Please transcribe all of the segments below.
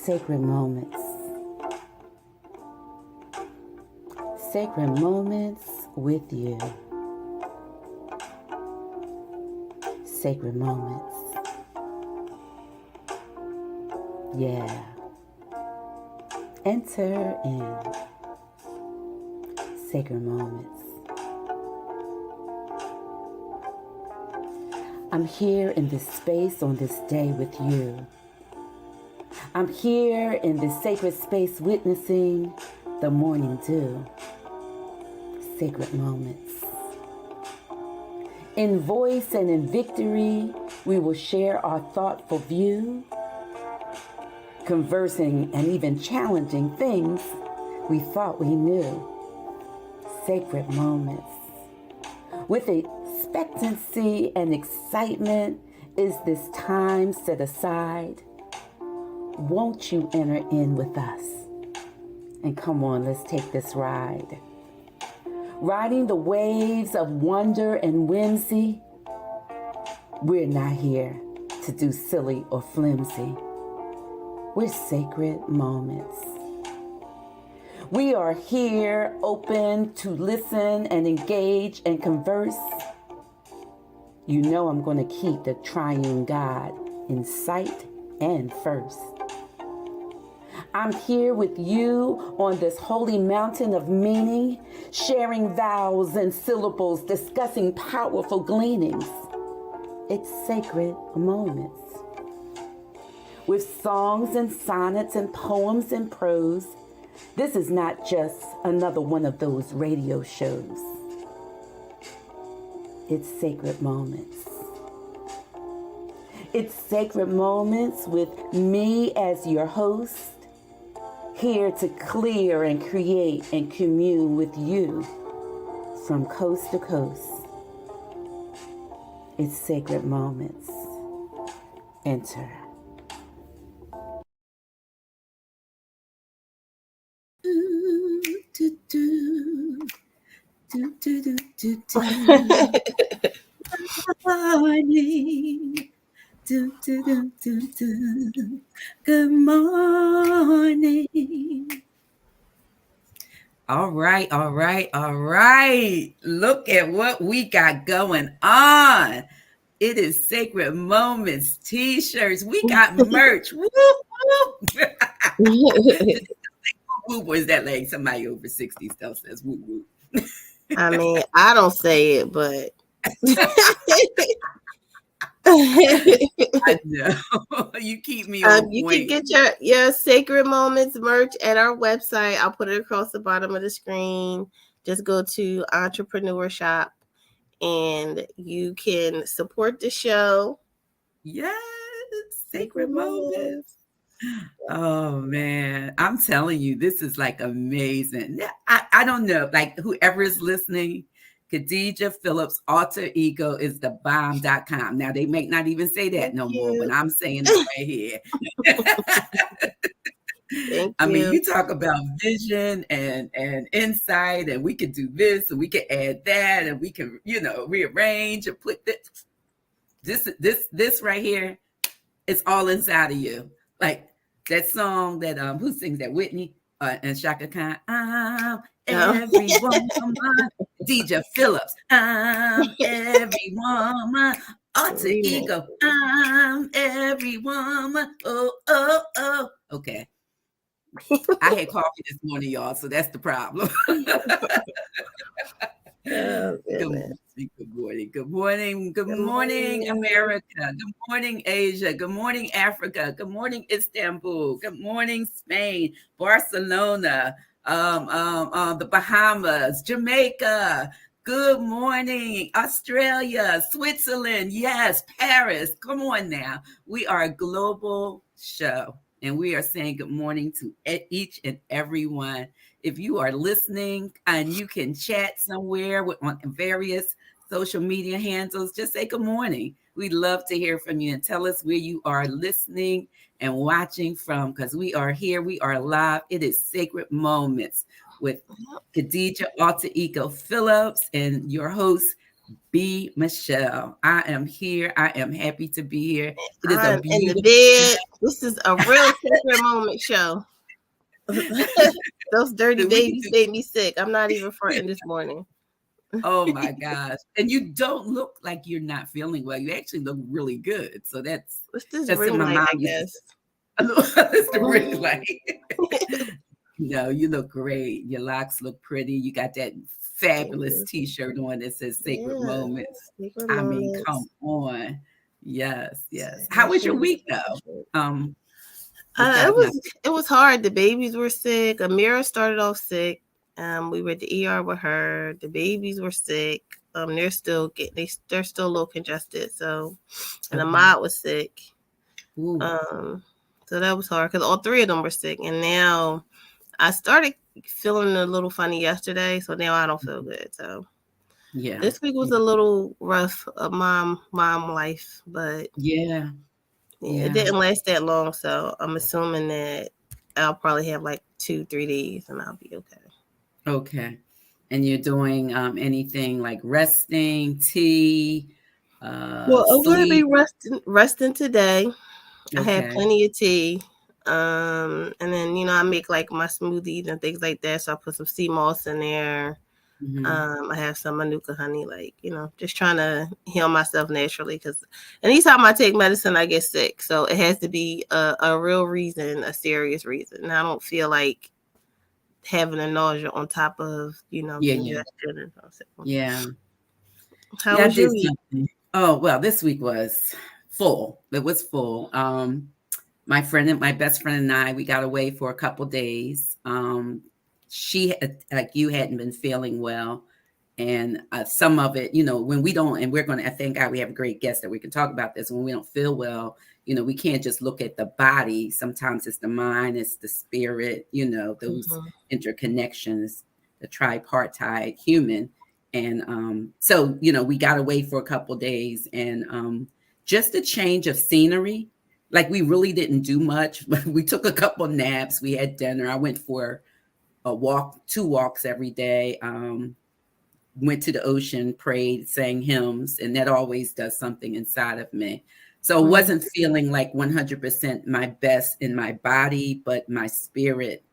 Sacred moments. Sacred moments with you. Sacred moments. Yeah. Enter in sacred moments. I'm here in this space on this day with you. I'm here in this sacred space witnessing the morning dew. Sacred moments. In voice and in victory, we will share our thoughtful view, conversing and even challenging things we thought we knew. Sacred moments. With expectancy and excitement is this time set aside. Won't you enter in with us? And come on, let's take this ride. Riding the waves of wonder and whimsy. We're not here to do silly or flimsy. We're sacred moments. We are here open to listen and engage and converse. You know I'm going to keep the triune God in sight and first. I'm here with you on this holy mountain of meaning, sharing vows and syllables, discussing powerful gleanings. It's sacred moments. With songs and sonnets and poems and prose, this is not just another one of those radio shows. It's sacred moments. It's sacred moments with me as your host, here to clear and create and commune with you from coast to coast. It's sacred moments. Enter. Morning. Good morning. All right. Look at what we got going on. It is Sacred Moments t-shirts. We got merch. Woo, woo. Woo, or is that like somebody over 60 still says woo woo? I mean, I don't say it, but I know. You keep me on you point. can get your Sacred Moments merch at our website. I'll put it across the bottom of the screen. Just go to Entrepreneur Shop and you can support the show. Yes, Sacred Moments. Oh man, I'm telling you, this is like amazing. I don't know, like whoever is listening, Khadijah Phillips' alter ego is the bomb.com. Now they may not even say that no more, but I'm saying it right here. I mean, you talk about vision and insight, and we can do this and we can add that, and we can, rearrange and put this right here. It's all inside of you. Like that song that who sings that? Whitney and Shaka Khan. Every woman, DJ Phillips. Every woman, alter ego. Every woman. Oh. Okay. I had coffee this morning, y'all, so that's the problem. Good morning, America. Good morning, Asia. Good morning, Africa. Good morning, Istanbul. Good morning, Spain, Barcelona, the Bahamas, Jamaica. Good morning, Australia, Switzerland. Yes, Paris. Come on now. We are a global show, and we are saying good morning to each and every one. If you are listening and you can chat somewhere on various social media handles, just say good morning. We'd love to hear from you and tell us where you are listening and watching from, because we are here. We are live. It is Sacred Moments with Khadijah Alter Ego Phillips and your host, B. Michelle. I am here. I am happy to be here. It is a I'm in the beautiful bed. This is a real sacred moment show. Those dirty we can babies do. made me sick. I'm not even fronting this morning. Oh my gosh. And you don't look like you're not feeling well. You actually look really good. So that's What's this that's what ring my light, mom I used to guess? say. It's the ring light. No, you look great. Your locks look pretty. You got that Thank fabulous you. t-shirt on that says Sacred Yeah. Moments. Sacred I mean, come moments. on. Yes, yes. How Make was sure your you week get the though? shirt. It Without my was hard. The babies were sick. Amira started off sick. We were at the ER with her. The babies were sick. They're still they're still a little congested. So, and okay. Ahmad was sick. Ooh, Um, so that was hard because all three of them were sick. And now I started feeling a little funny yesterday. So now I don't feel good. So yeah. this week was a little rough, mom life, but Yeah. yeah, it Yeah. didn't last that long, so I'm assuming that I'll probably have like 2-3 days and I'll be okay. Okay. And you're doing anything like resting, tea, Well, I'm gonna be sleep. resting today. I had Okay. plenty of tea. And then I make like my smoothies and things like that. So I put some sea moss in there. Hmm. I have some manuka honey, like just trying to heal myself naturally. Because anytime I take medicine, I get sick. So it has to be a real reason, a serious reason. And I don't feel like having a nausea on top of Yeah, yeah. congestion and stuff. Yeah. How Yeah, I was did your week? something. Oh, well, this week was full. It was full. My best friend and I, we got away for a couple days. She like you hadn't been feeling well, and some of it, when we don't, and we're going to, thank God we have a great guest that we can talk about this. When we don't feel well, we can't just look at the body. Sometimes it's the mind, it's the spirit, those Mm-hmm. interconnections, the tripartite human. And so, we got away for a couple days, and just a change of scenery. Like we really didn't do much. We took a couple naps. We had dinner. I went for a walk, 2 walks every day. Went to the ocean, prayed, sang hymns, and that always does something inside of me. So I Mm-hmm. wasn't feeling like 100% my best in my body, but my spirit,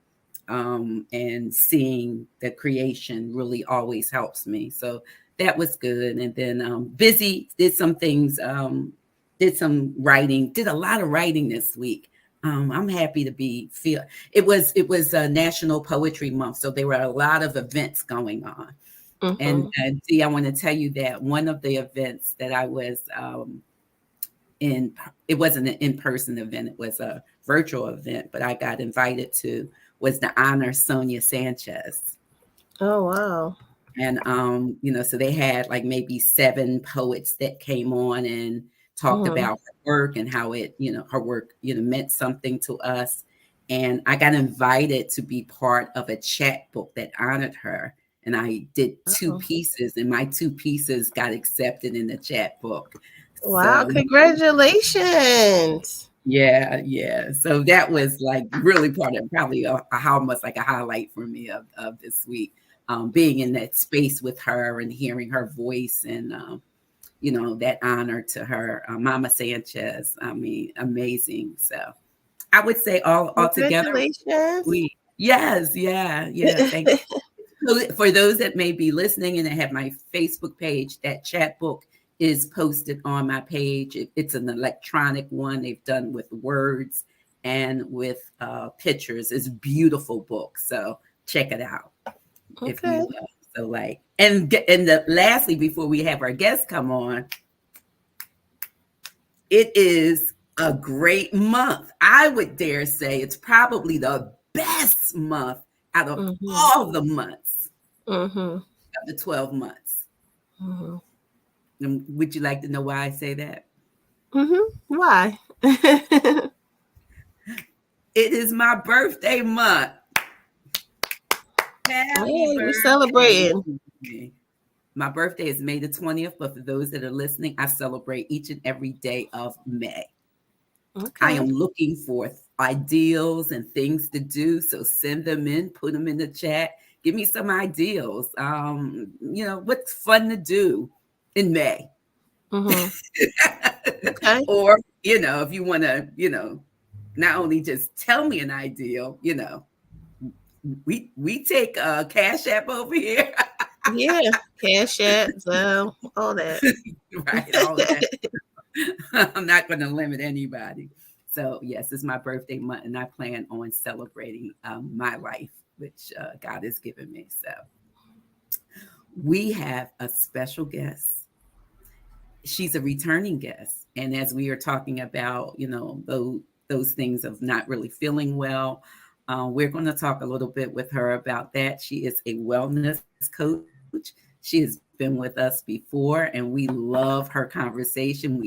and seeing the creation really always helps me. So that was good. And then busy, did some things, did some writing, did a lot of writing this week. I'm happy to feel. It was a National Poetry Month, so there were a lot of events going on. And Mm-hmm. Dee, I want to tell you that one of the events that I was in, it wasn't an in-person event, it was a virtual event, but I got invited to, was to honor Sonia Sanchez. Oh wow. And so they had like maybe 7 poets that came on and talked Mm-hmm. about her work and how her work, meant something to us. And I got invited to be part of a chat book that honored her. And I did 2 Oh. pieces, and my 2 pieces got accepted in the chat book. Wow! So Congratulations. yeah, yeah. So that was like really part of probably how much like a highlight for me of this week. Being in that space with her and hearing her voice, and that honor to her, Mama Sanchez. I mean, amazing. So I would say all together, Congratulations. we yes, yeah, yeah. Thank you. So for those that may be listening and I have my Facebook page, that chat book is posted on my page. It's an electronic one they've done with words and with pictures. It's a beautiful book. So check it out if Okay. you will. So lastly, before we have our guests come on, it is a great month. I would dare say it's probably the best month out of Mm-hmm. all the months Mm-hmm. of the 12 months. Mm-hmm. And would you like to know why I say that? Mm-hmm. Why? It is my birthday month. Happy Hey, we birthday celebrating. to me. My birthday is May the 20th, but for those that are listening, I celebrate each and every day of May. I Okay. am looking for ideals and things to do. So send them in, put them in the chat. Give me some ideals. What's fun to do? in May. Mm-hmm. Okay. Or, if you want to, not only just tell me an ideal, we take Cash App over here. Yeah. Cash App, all that. Right, all that. I'm not going to limit anybody. So, yes, it's my birthday month, and I plan on celebrating my life, which God has given me. So, we have a special guest. She's a returning guest. And as we are talking about, those things of not really feeling well, we're going to talk a little bit with her about that. She is a wellness coach. She has been with us before, and we love her conversation.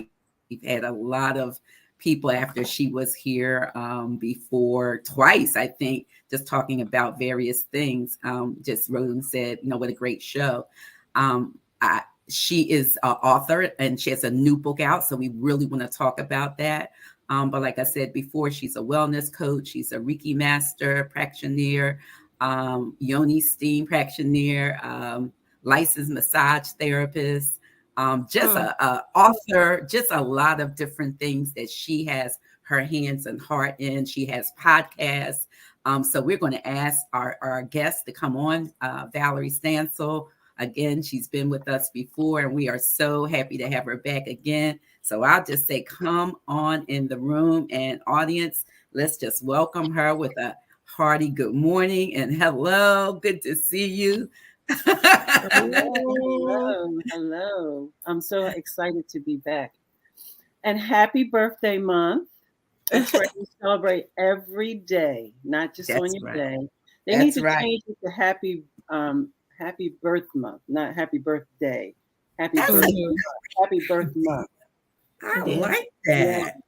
We've had a lot of people after she was here before, twice, I think, just talking about various things. Just wrote and said, what a great show. She is an author and she has a new book out. So we really want to talk about that. But like I said before, she's a wellness coach. She's a Reiki master practitioner, Yoni steam practitioner, licensed massage therapist, just a author, just a lot of different things that she has her hands and heart in. She has podcasts. So we're going to ask our guest to come on, Valerie Stancil. Again, she's been with us before, and we are so happy to have her back again. So I'll just say, come on in the room, and audience, let's just welcome her with a hearty good morning and hello. Good to see you. Hello. I'm so excited to be back. And happy birthday month. That's right. We celebrate every day, not just on That's your right. day. They need That's to right. change it to happy birth month, not happy birthday. Happy That's birth Mhm. happy birth month. I Yeah. like Yeah. that.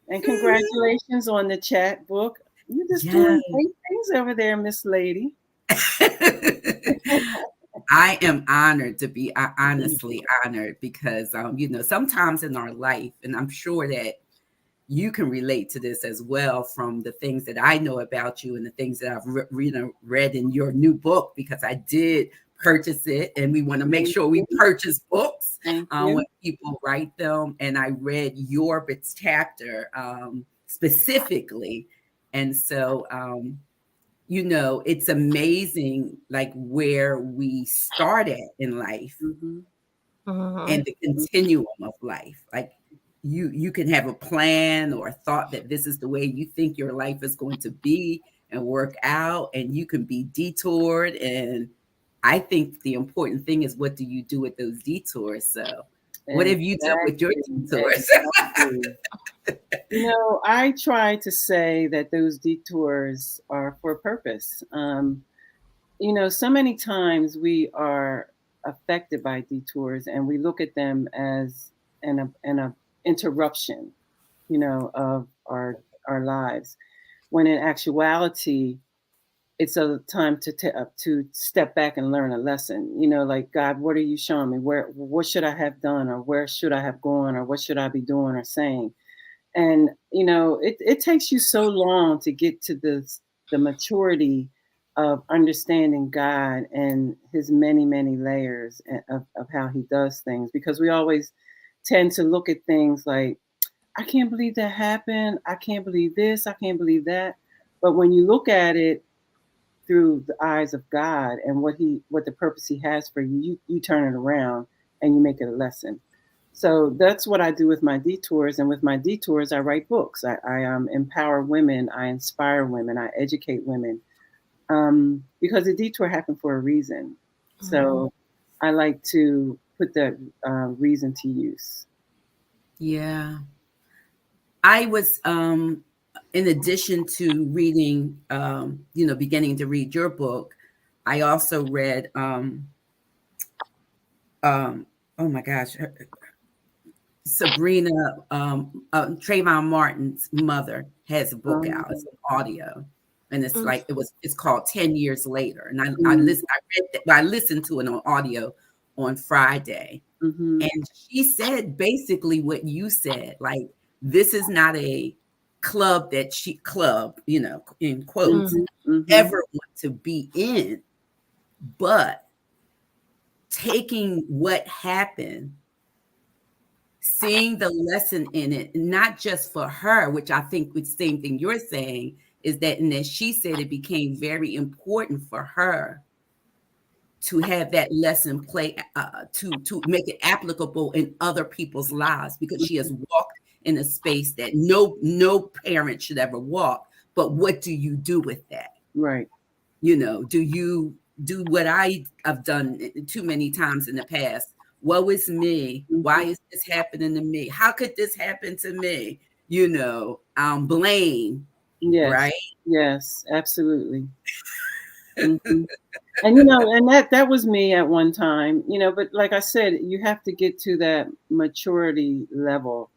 And congratulations on the chat book. You're just doing Yeah. great things over there, Miss Lady. I am honored to be honestly honored because, sometimes in our life, and I'm sure that you can relate to this as well from the things that I know about you and the things that I've read in your new book, because I did purchase it, and we want to make Thank sure we you. purchase books Thank when you. people write them. And I read your chapter specifically. And so, it's amazing, like where we start at in life Mm-hmm. Mhm. and the continuum of life. Like you can have a plan or a thought that this is the way you think your life is going to be and work out, and you can be detoured. And I think the important thing is, what do you do with those detours? So what have you done with your Exactly. detours? Exactly. I try to say that those detours are for a purpose. So many times we are affected by detours and we look at them as an interruption, of our lives. When in actuality, it's a time to step back and learn a lesson. Like, God, what are you showing me? What should I have done, or where should I have gone, or what should I be doing or saying? And it takes you so long to get to the maturity of understanding God and his many, many layers of how he does things, because we always tend to look at things like, I can't believe that happened, I can't believe this, I can't believe that. But when you look at it through the eyes of God and what the purpose he has for you, you turn it around and you make it a lesson. So that's what I do with my detours. And with my detours, I write books. I empower women. I inspire women. I educate women, because the detour happened for a reason. So I like to put that reason to use. Yeah. I was, in addition to reading, beginning to read your book, I also read, um, oh my gosh, Sabrina, Trayvon Martin's mother has a book Um, out. It's an audio, and it's Mhm. like it's called 10 Years Later. And mm, I listened to it on audio on Friday, mm-hmm, and she said basically what you said. Like, this is not a club, in quotes, mm-hmm, mm-hmm, ever want to be in, but taking what happened seeing the lesson in it, not just for her, which I think the same thing you're saying, is that, and as she said, it became very important for her to have that lesson play, to make it applicable in other people's lives, because she has walked in a space that no parent should ever walk. But what do you do with that? Right. You know, do you do what I have done too many times in the past? Woe is me. Why is this happening to me? How could this happen to me? You know, blame. Yes. Right. Yes, absolutely. Mm-hmm. And you know, and that was me at one time, you know, but like I said, you have to get to that maturity level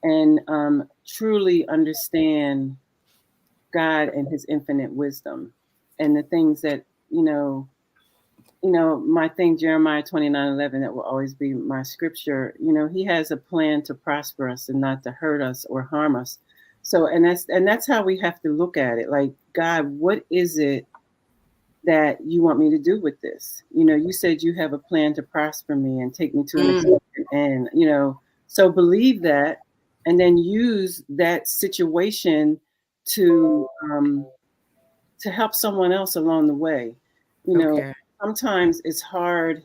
and truly understand God and his infinite wisdom and the things that, my thing, Jeremiah 29:11, that will always be my scripture. You know, he has a plan to prosper us and not to hurt us or harm us. So, and that's how we have to look at it. Like, God, what is it that you want me to do with this? You know, you said you have a plan to prosper me and take me to an expected end, so believe that, and then use that situation to help someone else along the way. You know, Okay. sometimes it's hard,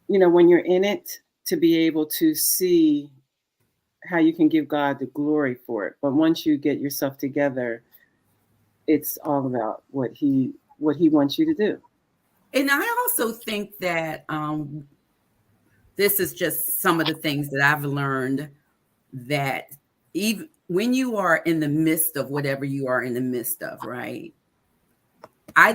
when you're in it, to be able to see how you can give God the glory for it. But once you get yourself together, it's all about what he wants you to do. And I also think that this is just some of the things that I've learned, that even when you are in the midst of whatever you are in the midst of, right? I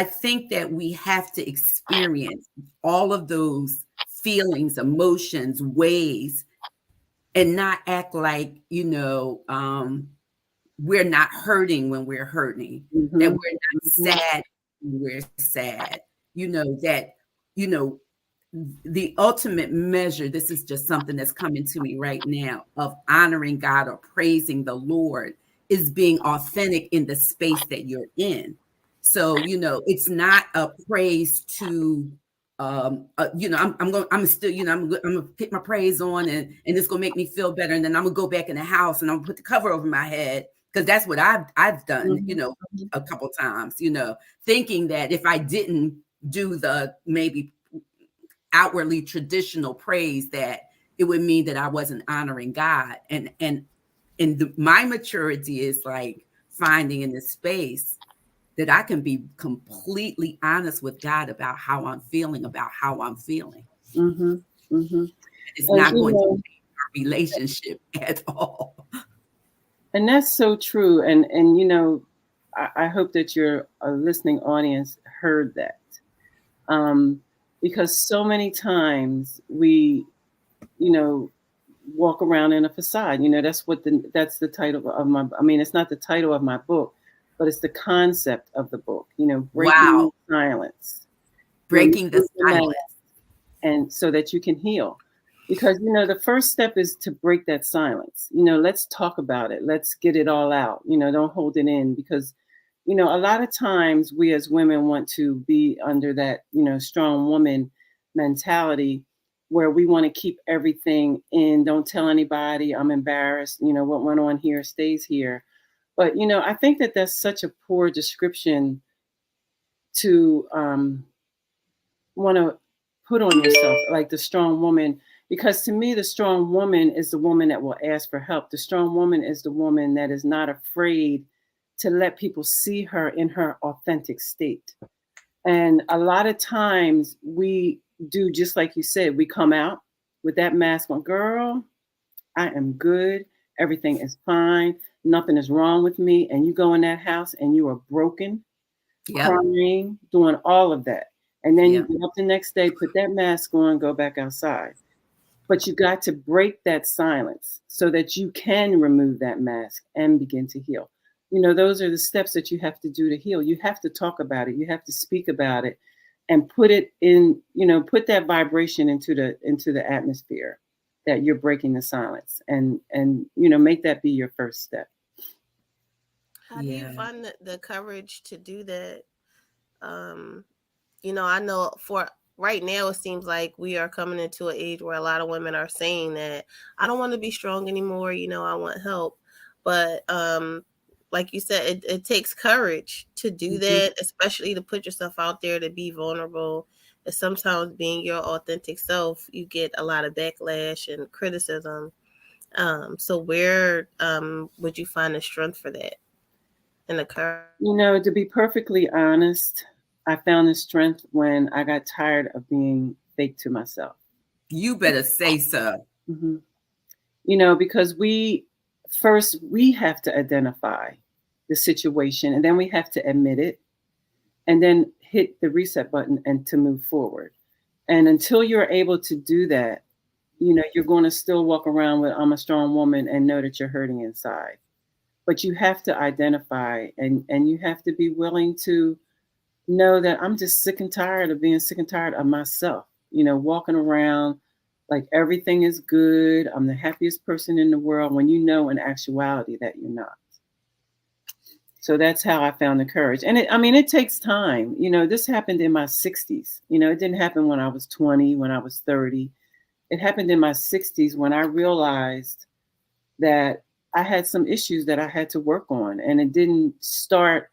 think that we have to experience all of those feelings, emotions, ways, and not act like, we're not hurting when we're hurting, that we're not sad when we're sad, that, the ultimate measure, this is just something that's coming to me right now, of honoring God or praising the Lord, is being authentic in the space that you're in. So, it's not a praise to, I'm still, I'm gonna put my praise on, and it's gonna make me feel better. And then I'm gonna go back in the house and I'm gonna put the cover over my head, because that's what I've done, a couple times, thinking that if I didn't do the maybe outwardly traditional praise, that it would mean that I wasn't honoring God. And my maturity is like finding in this space that I can be completely honest with God about how I'm feeling. Mm-hmm. Mm-hmm. It's And not going to change our relationship at all. and that's so true. And I hope that your listening audience heard that, because so many times we, walk around in a facade. That's the title of my. I mean, it's not the title of my book, but it's the concept of the book. Breaking silence, Breaking the silence, and so that you can heal. Because the first step is to break that silence. Let's talk about it. Let's get it all out. Don't hold it in, because a lot of times we as women want to be under that strong woman mentality, where we want to keep everything in. Don't tell anybody. I'm embarrassed. What went on here stays here. But I think that that's such a poor description to want to put on yourself, like the strong woman. Because to me, the strong woman is the woman that will ask for help. The strong woman is the woman that is not afraid to let people see her in her authentic state. And a lot of times we do just like you said, we come out with that mask on. Girl, I am good. Everything is fine. Nothing is wrong with me. And you go in that house and you are broken, crying, doing all of that. And then you get up the next day, put that mask on, go back outside. But you got to break that silence so that you can remove that mask and begin to heal. Those are the steps that you have to do to heal. You have to talk about it. You have to speak about it and put it in, put that vibration into the atmosphere that you're breaking the silence, and make that be your first step. How do you find the courage to do that? I know for right now it seems like we are coming into an age where a lot of women are saying that I don't want to be strong anymore, I want help. But like you said, it takes courage to do that, especially to put yourself out there, to be vulnerable. And sometimes being your authentic self, you get a lot of backlash and criticism. So where would you find the strength for that and the courage? To be perfectly honest, I found the strength when I got tired of being fake to myself. You better say so. Mm-hmm. Because we have to identify the situation, and then we have to admit it, and then hit the reset button and to move forward. And until you're able to do that, you're going to still walk around with I'm a strong woman and know that you're hurting inside. But you have to identify, and you have to be willing to know that I'm just sick and tired of being sick and tired of myself, walking around like everything is good. I'm the happiest person in the world, when in actuality that you're not. So that's how I found the courage. And it takes time. This happened in my 60s. It didn't happen when I was 20, when I was 30. It happened in my 60s when I realized that I had some issues that I had to work on. And it didn't start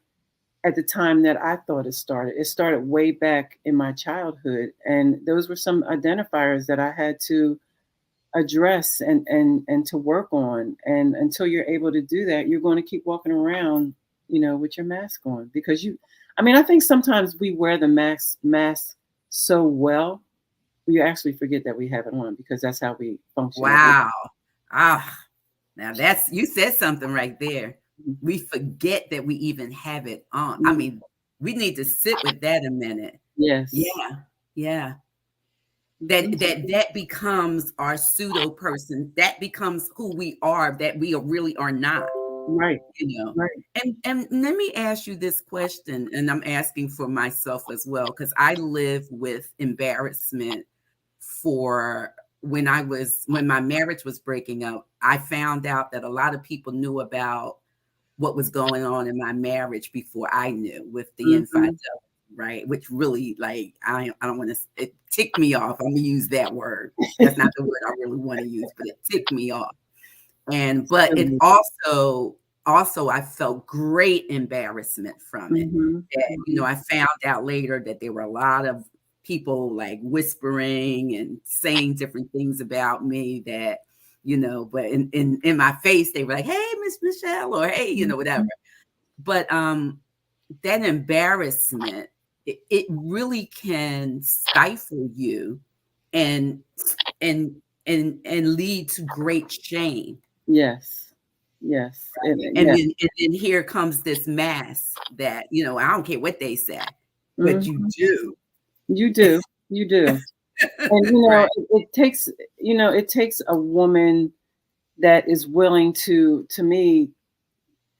at the time that I thought it started. It started way back in my childhood. And those were some identifiers that I had to address and to work on. And until you're able to do that, you're going to keep walking around, with your mask on, because I think sometimes we wear the mask so well, we actually forget that we have it on, because that's how we function. Wow. Now you said something right there. We forget that we even have it on. Mm-hmm. We need to sit with that a minute. Yes. Yeah. That becomes our pseudo person. That becomes who we are, that we really are not. Right. Right. And let me ask you this question, and I'm asking for myself as well, because I live with embarrassment for when my marriage was breaking up. I found out that a lot of people knew about what was going on in my marriage before I knew, with the infidelity, right? Which really, I don't want to, it ticked me off. I'm gonna use that word. That's not the word I really want to use, but it ticked me off. But it also I felt great embarrassment from it. That, I found out later that there were a lot of people like whispering and saying different things about me that, but in my face, they were like, "Hey, Miss Michelle," or "Hey," whatever. But that embarrassment, it really can stifle you and lead to great shame. Yes. And then here comes this mask that, I don't care what they say, but you do. You do. And right. it takes a woman that is willing to me,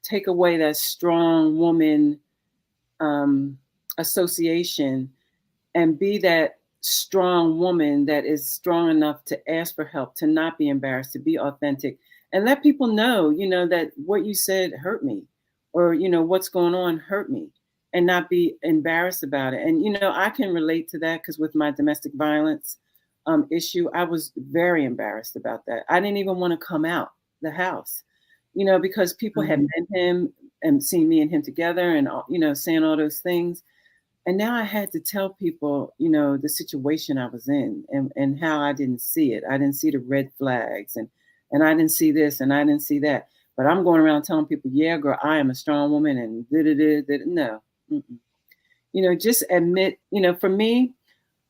take away that strong woman association, and be that strong woman that is strong enough to ask for help, to not be embarrassed, to be authentic, and let people know, that what you said hurt me, or, what's going on hurt me, and not be embarrassed about it. And, I can relate to that, because with my domestic violence issue, I was very embarrassed about that. I didn't even want to come out the house, because people had met him and seen me and him together, and, saying all those things. And now I had to tell people, the situation I was in, and how I didn't see it. I didn't see the red flags, and I didn't see this, and I didn't see that. But I'm going around telling people, yeah, girl, I am a strong woman, and no. Just admit, for me,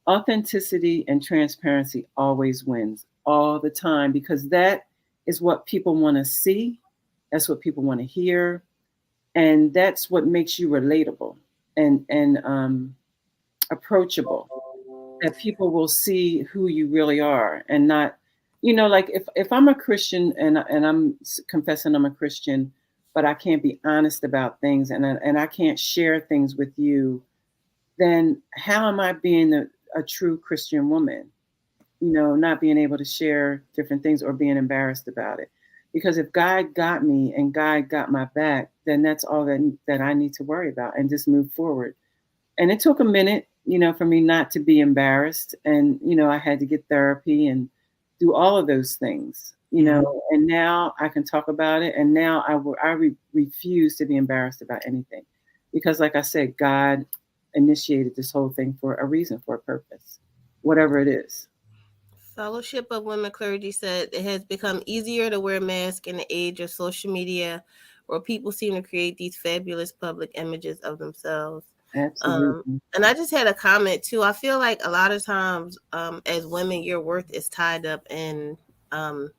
authenticity and transparency always wins all the time, because that is what people want to see. That's what people want to hear. And that's what makes you relatable and approachable, that people will see who you really are, and not, like if I'm a Christian and I'm confessing I'm a Christian, but I can't be honest about things, and I can't share things with you, then how am I being a true Christian woman? Not being able to share different things, or being embarrassed about it. Because if God got me and God got my back, then that's all that I need to worry about, and just move forward. And it took a minute, for me not to be embarrassed. And, I had to get therapy and do all of those things, and now I can talk about it. And now I refuse to be embarrassed about anything, because like I said, God initiated this whole thing for a reason, for a purpose, whatever it is. Fellowship of Women Clergy said it has become easier to wear masks in the age of social media, where people seem to create these fabulous public images of themselves. Absolutely. And I just had a comment too. I feel like a lot of times, as women, your worth is tied up in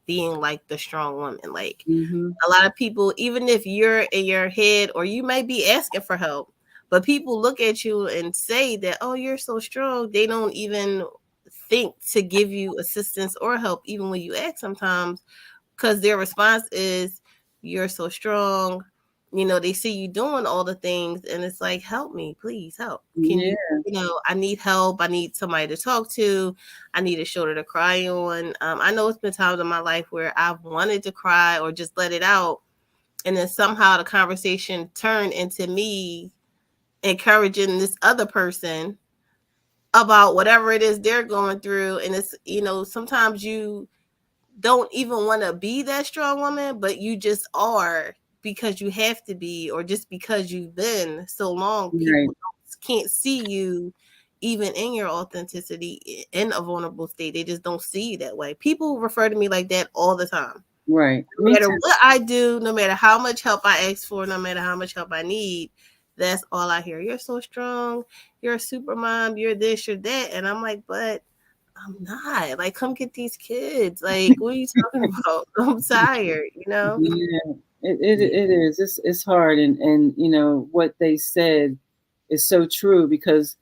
being like the strong woman. Like a lot of people, even if you're in your head or you might be asking for help, but people look at you and say that, oh, you're so strong. They don't even think to give you assistance or help, even when you ask sometimes, because their response is, you're so strong. They see you doing all the things, and it's like, help me, please help. Can you, I need help. I need somebody to talk to. I need a shoulder to cry on. I know it's been times in my life where I've wanted to cry or just let it out. And then somehow the conversation turned into me encouraging this other person about whatever it is they're going through. And it's, sometimes you don't even want to be that strong woman, but you just are, because you have to be, or just because you've been so long, people can't see you even in your authenticity, in a vulnerable state. They just don't see you that way. People refer to me like that all the time. Right. No matter what I do, no matter how much help I ask for, no matter how much help I need, that's all I hear. You're so strong. You're a super mom. You're this, you're that. And I'm like, but I'm not. Like, come get these kids. Like, what are you talking about? I'm tired, Yeah, it is. It's hard. And what they said is so true, because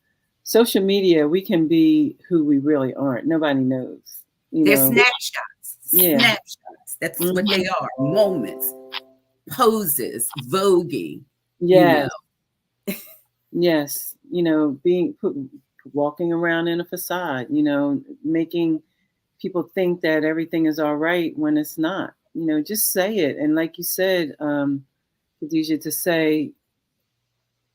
social media, we can be who we really aren't. Nobody knows. They're snapshots. Yeah. Snapshots. That's what they are. Moments, poses, voguing. Yes. Yes. Walking around in a facade, making people think that everything is all right when it's not. Just say it. And like you said, Khadijah, just say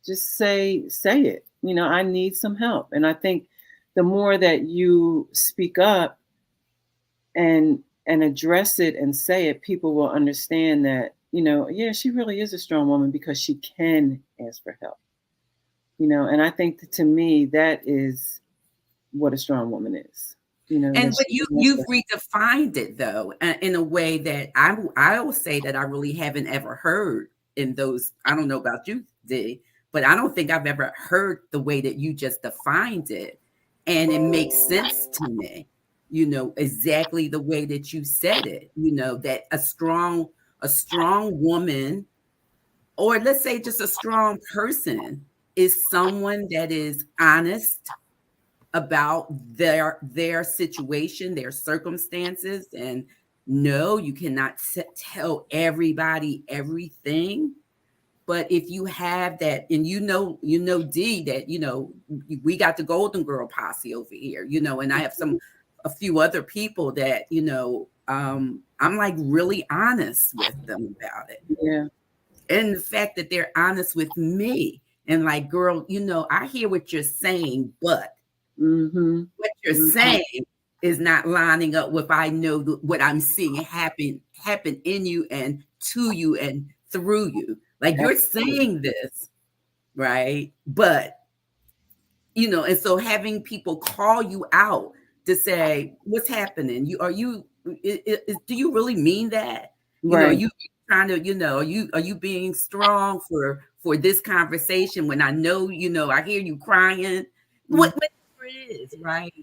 it. I need some help. And I think the more that you speak up and address it and say it, people will understand that, yeah, she really is a strong woman, because she can ask for help. And I think that, to me, that is what a strong woman is. And but you've redefined it, though, in a way that I will say that I really haven't ever heard in those. I don't know about you, Dee, but I don't think I've ever heard the way that you just defined it, and it makes sense to me. Exactly the way that you said it. That a strong woman, or let's say just a strong person, is someone that is honest about their situation, their circumstances. And no, you cannot tell everybody everything. But if you have that, and Dee, that we got the Golden Girl posse over here, and I have a few other people that I'm like really honest with them about it. Yeah. And the fact that they're honest with me, and like, girl, I hear what you're saying, but what you're saying is not lining up with I know what I'm seeing happen in you and to you and through you. Like, you're saying this, right? But and so having people call you out to say, what's happening? Do you really mean that? Right. Are you trying to, are you being strong for this conversation when I know, I hear you crying? Whatever it is, right?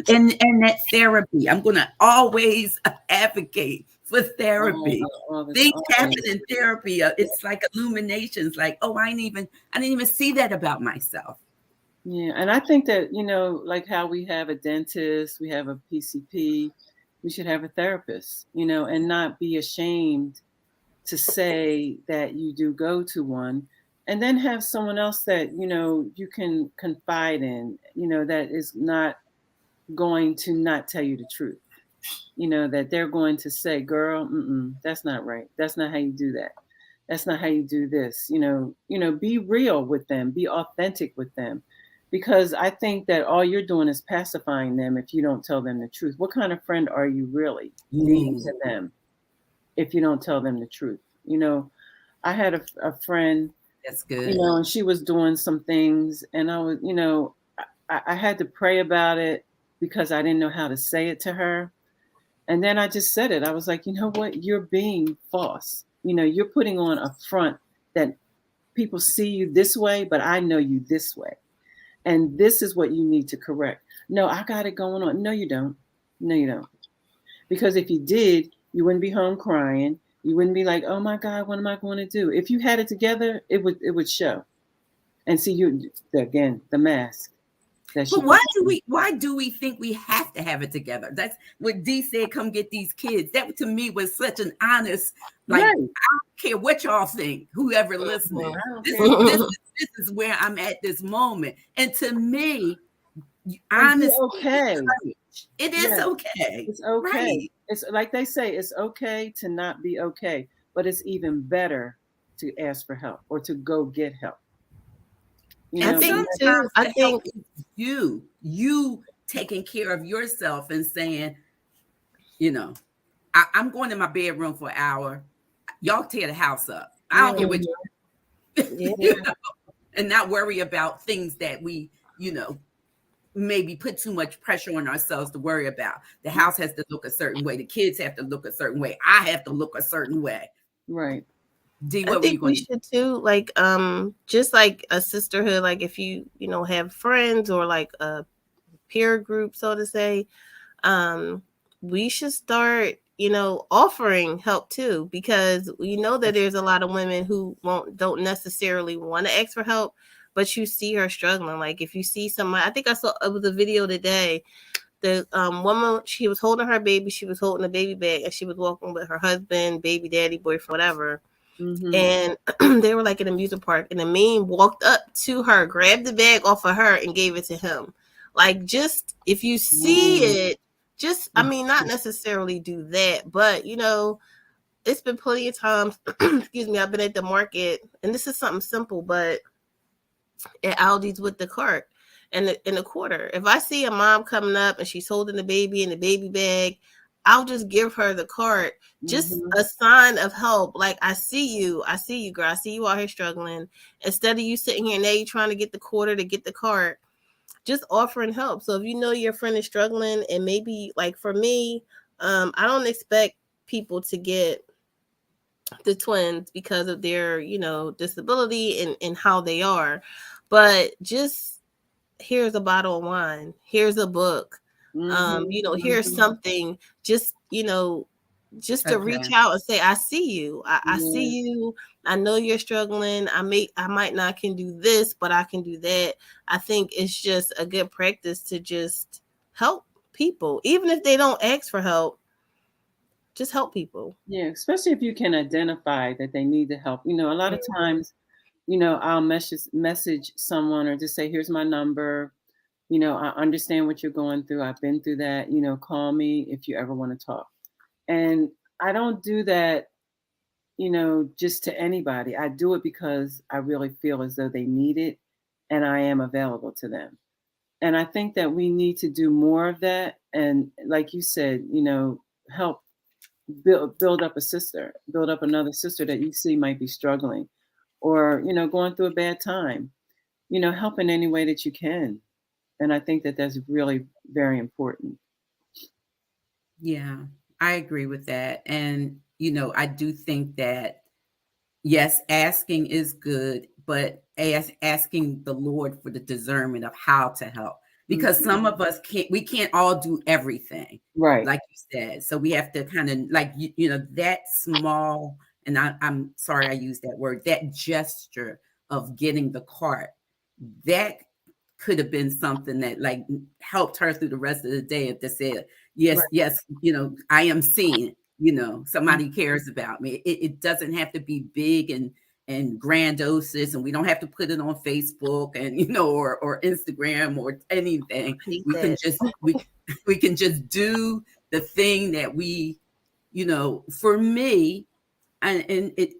And that therapy, I'm going to always advocate for therapy. Things happen in therapy. It's like illuminations, like, oh, I didn't even see that about myself. Yeah. And I think that, like how we have a dentist, we have a PCP, we should have a therapist, and not be ashamed to say that you do go to one, and then have someone else that, you can confide in, that is not going to not tell you the truth, that they're going to say, girl, that's not right. That's not how you do that. That's not how you do this. Be real with them, be authentic with them. because I think that all you're doing is pacifying them if you don't tell them the truth. What kind of friend are you really being to them if you don't tell them the truth? You know, I had a friend, That's good. you know, and she was doing some things, and I was, you know, I had to pray about it because I didn't know how to say it to her. And then I just said it. I was like, you know what? You're being false. You know, you're putting on a front that people see you this way, but I know you this way. And this is what you need to correct. No, I got it going on. No, you don't. No, you don't. Because if you did, you wouldn't be home crying. You wouldn't be like, oh my God, what am I going to do? If you had it together, it would show. And see, you again, the mask. But why do we think we have to have it together? That's what Dee said, come get these kids. That to me was such an honest, like, Right. I don't care what y'all think, whoever listening. This is where I'm at this moment. And to me, honestly, okay. It is okay. It's okay. Right. It's like they say, it's okay to not be okay, but it's even better to ask for help or to go get help. You And know, sometimes I the think help is you taking care of yourself and saying, you know, I'm going in my bedroom for an hour. Y'all tear the house up. I don't care what you know, and not worry about things that we, you know, maybe put too much pressure on ourselves to worry about. The house has to look a certain way. The kids have to look a certain way. I have to look a certain way. right. Dee, I what were you think going we should too, like, just like a sisterhood, like if you know, have friends or like a peer group, so to say, we should start, you know, offering help too, because we know that there's a lot of women who don't necessarily want to ask for help, but you see her struggling. Like if you see somebody, I think I saw it was a video today. The woman, she was holding her baby, she was holding a baby bag, and she was walking with her husband, baby daddy, boyfriend, whatever. Mm-hmm. And they were like in an amusement park, and the man walked up to her, grabbed the bag off of her, and gave it to him. Like, just if you see it, just, I mean, not necessarily do that, but you know, it's been plenty of times. Excuse me, I've been at the market, and this is something simple, but at Aldi's with the cart and in the quarter. If I see a mom coming up and she's holding the baby in the baby bag, I'll just give her the cart, just a sign of help. Like, I see you, girl. I see you out here struggling. Instead of you sitting here now, you trying to get the quarter to get the cart, just offering help. So if you know your friend is struggling, and maybe like for me, I don't expect people to get the twins because of their, you know, disability and how they are, but just here's a bottle of wine, here's a book, you know, here's something, just, you know, just to reach out and say, I see you. I see you. I know you're struggling. I might not can do this, but I can do that. I think it's just a good practice to just help people, even if they don't ask for help. Just help people. Yeah, especially if you can identify that they need the help. You know, a lot of times, you know, I'll message someone or just say, here's my number. You know, I understand what you're going through. I've been through that. You know, call me if you ever want to talk. And I don't do that, you know, just to anybody. I do it because I really feel as though they need it and I am available to them. And I think that we need to do more of that. And like you said, you know, help build up build up another sister that you see might be struggling or, you know, going through a bad time, you know, help in any way that you can. And I think that that's really very important. Yeah, I agree with that. And, you know, I do think that, yes, asking is good, but asking the Lord for the discernment of how to help. Because some of us we can't all do everything. Right. Like you said. So we have to kind of like, you know, that small, and I'm sorry I used that word, that gesture of getting the cart, that could have been something that like helped her through the rest of the day if they said, yes, you know, I am seeing, you know, somebody cares about me. It doesn't have to be big and grandiose, and we don't have to put it on Facebook and, you know, or Instagram or anything. We can just do the thing that we, you know, for me, and it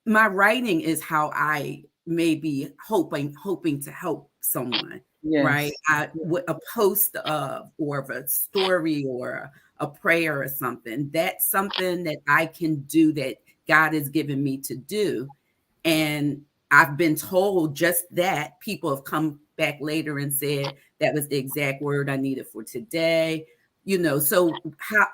my writing is how I may be hoping to help someone, right? Yes. A post of, or of a story, or a prayer or something. That's something that I can do, that God has given me to do. And I've been told just that. People have come back later and said that was the exact word I needed for today. So how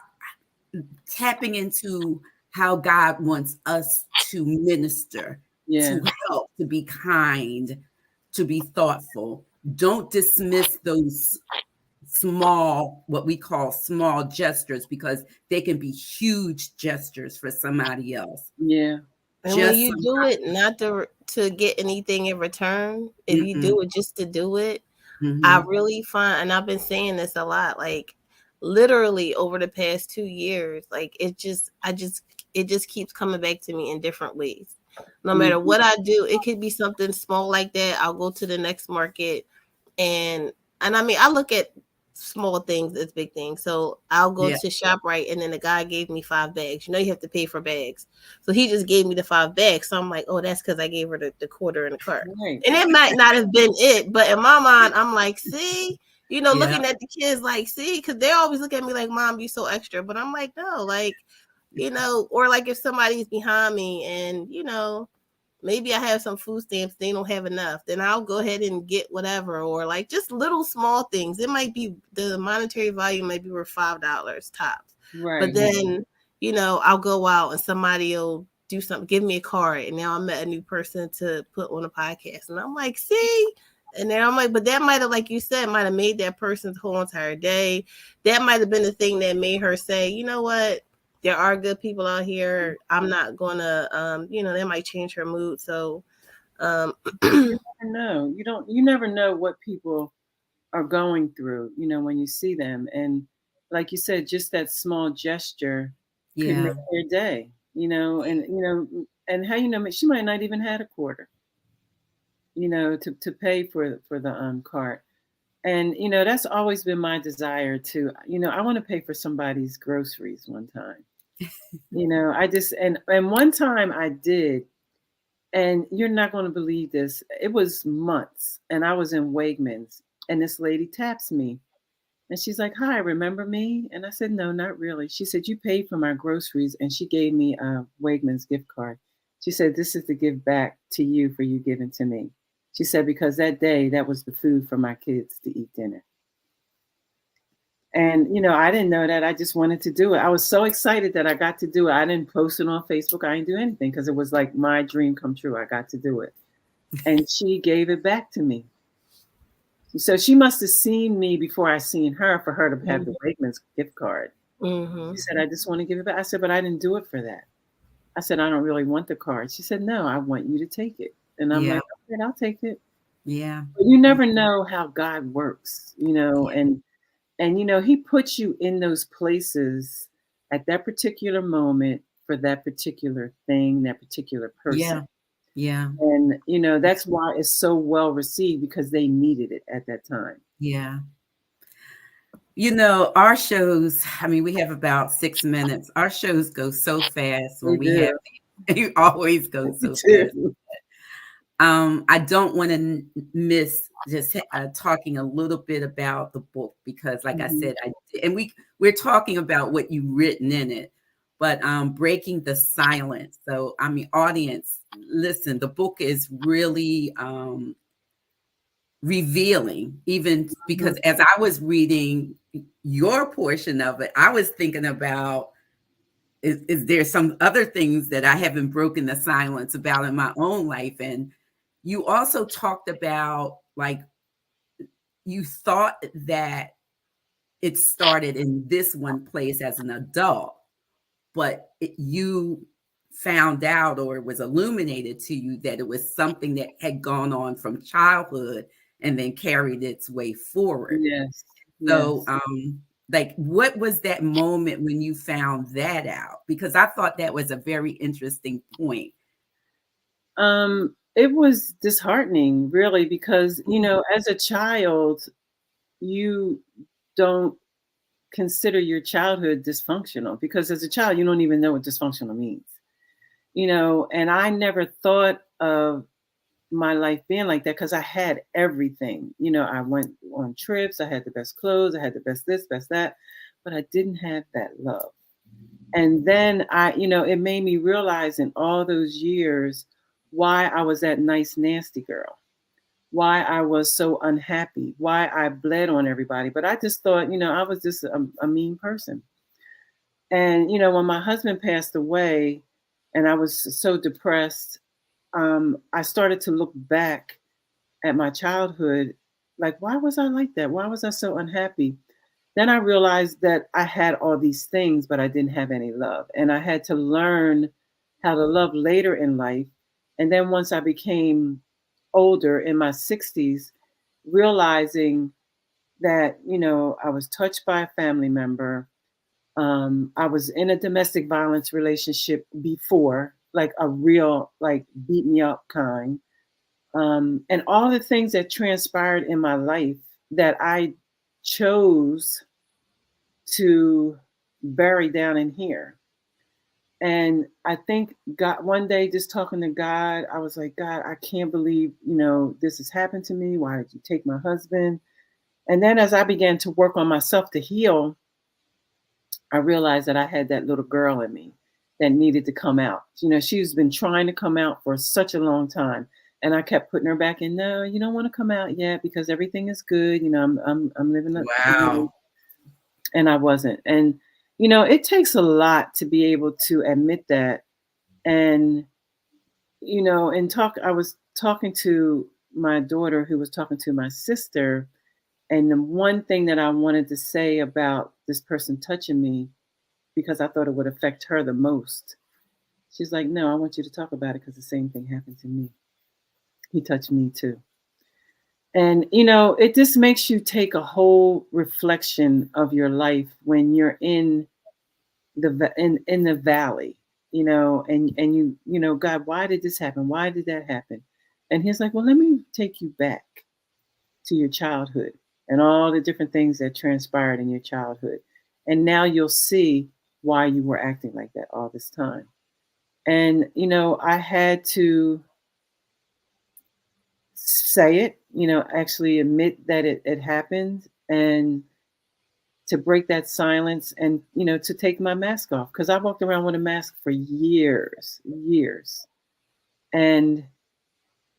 tapping into how God wants us to minister, Yeah. to help, to be kind, to be thoughtful. Don't dismiss those small, what we call small gestures, because they can be huge gestures for somebody else. Yeah. And when Just you do it, not to get anything in return, if you do it just to do it, I really find, and I've been saying this a lot, like literally over the past 2 years, like it just keeps coming back to me in different ways. No matter what I do, it could be something small like that. I'll go to the next market, and I mean, I look at small things as big things. So I'll go to ShopRite, and then the guy gave me 5 bags. You have to pay for bags. So he just gave me the 5 bags. So I'm like, oh, that's because I gave her the quarter in the cart. Right. And it might not have been it, but in my mind, I'm like, see, looking at the kids like, see, because they always look at me like, Mom, you so extra. But I'm like, no, like, or like if somebody's behind me and, maybe I have some food stamps, they don't have enough, then I'll go ahead and get whatever, or like just little small things. It might be, the monetary value might be worth $5 tops. Right. But then, I'll go out and somebody will do something, give me a card, and now I met a new person to put on a podcast. And I'm like, see? And then I'm like, but that might have, like you said, might have made that person's whole entire day. That might have been the thing that made her say, you know what? There are good people out here. I'm not gonna, that might change her mood. So, you never know. You never know what people are going through, when you see them. And like you said, just that small gesture could make their day, and how, she might not even had a quarter, to pay for the cart. And, that's always been my desire to, I want to pay for somebody's groceries one time. I just, and one time I did, and you're not going to believe this. It was months, and I was in Wegmans, and this lady taps me, and she's like, "Hi, remember me?" And I said, "No, not really." She said, "You paid for my groceries," and she gave me a Wegmans gift card. She said, "This is to give back to you for you giving to me." She said, "Because that day, that was the food for my kids to eat dinner." And, I didn't know that. I just wanted to do it. I was so excited that I got to do it. I didn't post it on Facebook. I didn't do anything because it was like my dream come true. I got to do it. And she gave it back to me. So she must have seen me before I seen her, for her to have the Wegmans gift card. She said, "I just want to give it back." I said, "But I didn't do it for that." I said, "I don't really want the card." She said, "No, I want you to take it." And I'm like, "Okay, I'll take it." Yeah. But you never know how God works, and he puts you in those places at that particular moment for that particular thing, that particular person. Yeah. And, that's why it's so well received, because they needed it at that time. Yeah. Our shows, I mean, we have about 6 minutes. Our shows go so fast when we have, you always go so fast. I don't want to miss just talking a little bit about the book, because like I said, we're talking about what you've written in it, but breaking the silence. So, I mean, audience, listen, the book is really revealing, even because as I was reading your portion of it, I was thinking about, is there some other things that I haven't broken the silence about in my own life? And you also talked about, like, you thought that it started in this one place as an adult, but you found out, or it was illuminated to you, that it was something that had gone on from childhood and then carried its way forward. Yes. So, like, what was that moment when you found that out? Because I thought that was a very interesting point. It was disheartening, really, because, as a child, you don't consider your childhood dysfunctional, because as a child, you don't even know what dysfunctional means, and I never thought of my life being like that because I had everything. You know, I went on trips, I had the best clothes, I had the best this, best that, but I didn't have that love. And then it made me realize in all those years why I was that nice, nasty girl, why I was so unhappy, why I bled on everybody. But I just thought, I was just a mean person. And, when my husband passed away and I was so depressed, I started to look back at my childhood. Like, why was I like that? Why was I so unhappy? Then I realized that I had all these things, but I didn't have any love. And I had to learn how to love later in life. And then once I became older in my 60s, realizing that, I was touched by a family member. I was in a domestic violence relationship before, like a real, like beat me up kind. And all the things that transpired in my life that I chose to bury down in here. And I think God, one day just talking to God, I was like, God, I can't believe, this has happened to me. Why did you take my husband? And then as I began to work on myself to heal, I realized that I had that little girl in me that needed to come out. She's been trying to come out for such a long time. And I kept putting her back in. No, you don't want to come out yet because everything is good. I'm living up. Wow. And I wasn't. And it takes a lot to be able to admit that. And I was talking to my daughter who was talking to my sister, and the one thing that I wanted to say about this person touching me, because I thought it would affect her the most, she's like, no, I want you to talk about it because the same thing happened to me. He touched me too. And it just makes you take a whole reflection of your life when you're in the valley, and God, why did this happen? Why did that happen? And he's like, well, let me take you back to your childhood and all the different things that transpired in your childhood. And now you'll see why you were acting like that all this time. And, I had to say it, actually admit that it happened, and to break that silence, and to take my mask off, because I walked around with a mask for years. And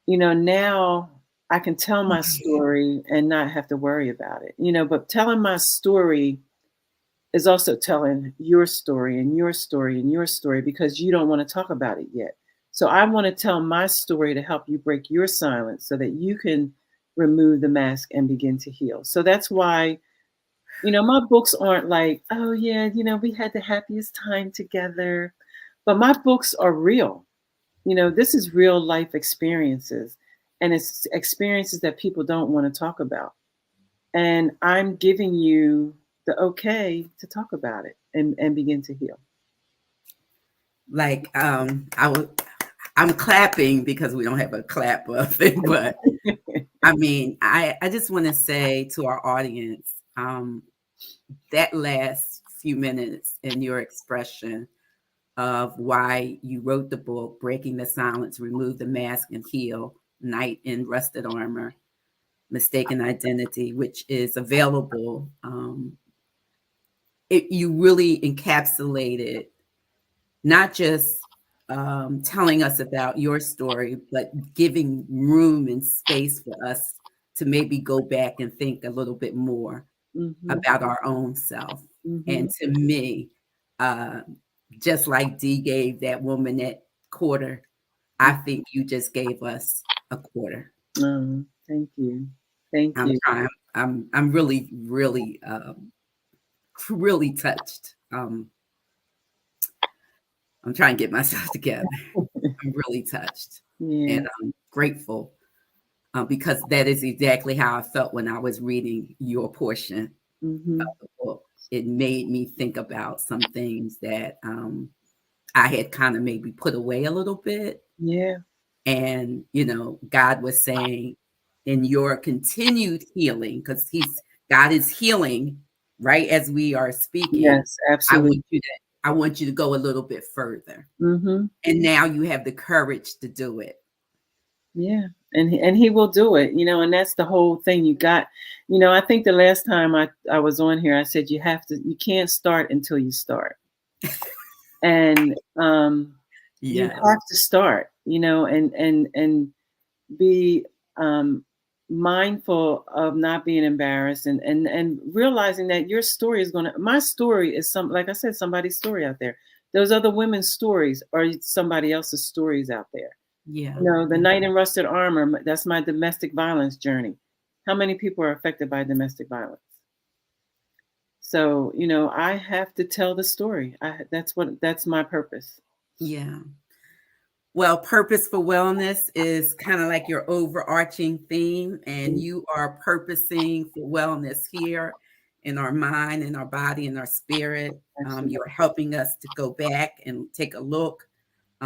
now I can tell my story and not have to worry about it. But telling my story is also telling your story and your story and your story, because you don't want to talk about it yet. So I want to tell my story to help you break your silence so that you can remove the mask and begin to heal. So that's why my books aren't like, oh yeah, we had the happiest time together. But my books are real. This is real life experiences. And it's experiences that people don't want to talk about. And I'm giving you the okay to talk about it and begin to heal. Like I'm clapping because we don't have a clap of it, but I mean, I just want to say to our audience, that last few minutes in your expression of why you wrote the book, Breaking the Silence, Remove the Mask and Heal, Knight in Rusted Armor, Mistaken Identity, which is available. You really encapsulated not just telling us about your story, but giving room and space for us to maybe go back and think a little bit more about our own self. And to me, just like Dee gave that woman that quarter, I think you just gave us a quarter. Thank you. Thank you. I'm really, really, really touched. I'm trying to get myself together. I'm really touched. Yeah. And I'm grateful because that is exactly how I felt when I was reading your portion of the book. It made me think about some things that I had kind of maybe put away a little bit. Yeah. And, God was saying in your continued healing, because God is healing right as we are speaking. Yes, absolutely. I want you to go a little bit further. And now you have the courage to do it. Yeah. And he will do it, and that's the whole thing. You got, I think the last time I was on here, I said you can't start until you start. And you Yeah. have to start, and be mindful of not being embarrassed, and realizing that your story is my story is like I said, somebody's story out there. Those other women's stories are somebody else's stories out there. Yeah. The Knight in Rusted Armor, that's my domestic violence journey. How many people are affected by domestic violence? So, I have to tell the story. That's my purpose. Yeah. Well, purpose for wellness is kind of like your overarching theme, and you are purposing for wellness here in our mind, in our body, in our spirit. You're helping us to go back and take a look.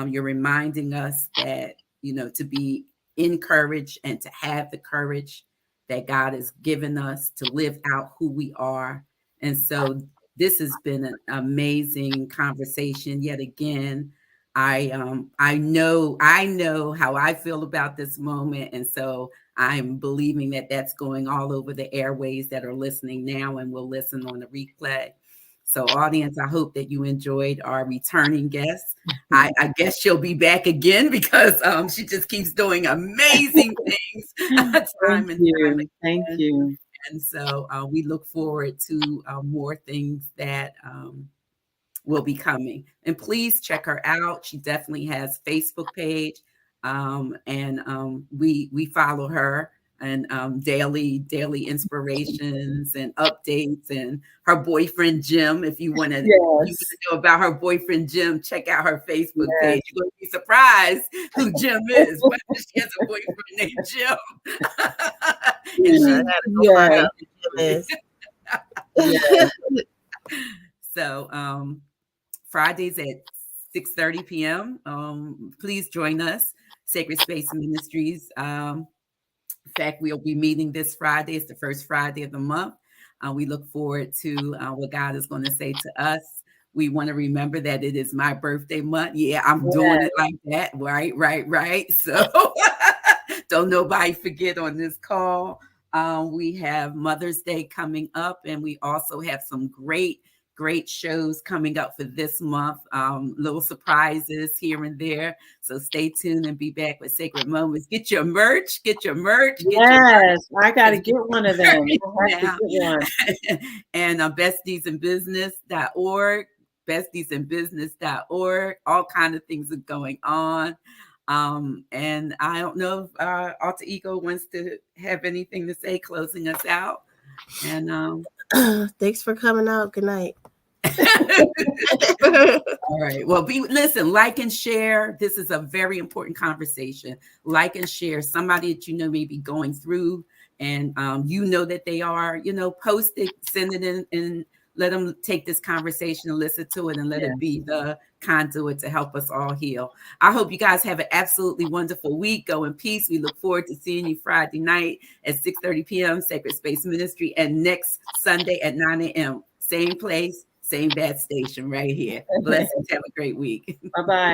You're reminding us that, to be encouraged and to have the courage that God has given us to live out who we are. And so this has been an amazing conversation yet again. I know how I feel about this moment, and so I'm believing that that's going all over the airways that are listening now and will listen on the replay. So, audience, I hope that you enjoyed our returning guest. I guess she'll be back again because she just keeps doing amazing things time and time again. Thank you. And so we look forward to more things that will be coming. And please check her out. She definitely has a Facebook page. And we follow her, and daily inspirations and updates, and her boyfriend Jim. If you want to know about her boyfriend Jim, check out her Facebook page. You're going to be surprised who Jim is. But she has a boyfriend named Jim. And Jim is. So Fridays at 6:30 p.m. Please join us, Sacred Space Ministries. In fact, we'll be meeting this Friday. It's the first Friday of the month. We look forward to what God is going to say to us. We want to remember that it is my birthday month. Yeah, I'm doing it like that. Right. So don't nobody forget on this call. We have Mother's Day coming up, and we also have some great shows coming up for this month. Little surprises here and there. So stay tuned and be back with Sacred Moments. Get your merch. I got to get one of them. And bestiesinbusiness.org, bestiesinbusiness.org. All kind of things are going on. And I don't know if Alter Ego wants to have anything to say closing us out. And thanks for coming out. Good night. All right. Well, listen, like and share. This is a very important conversation. Like and share. Somebody that may be going through, and that they are, post it, send it in, and let them take this conversation and listen to it, and let it be the conduit to help us all heal. I hope you guys have an absolutely wonderful week. Go in peace. We look forward to seeing you Friday night at 6:30 p.m. Sacred Space Ministry, and next Sunday at 9 a.m. Same place, same bad station right here. Blessings. Have a great week. Bye-bye.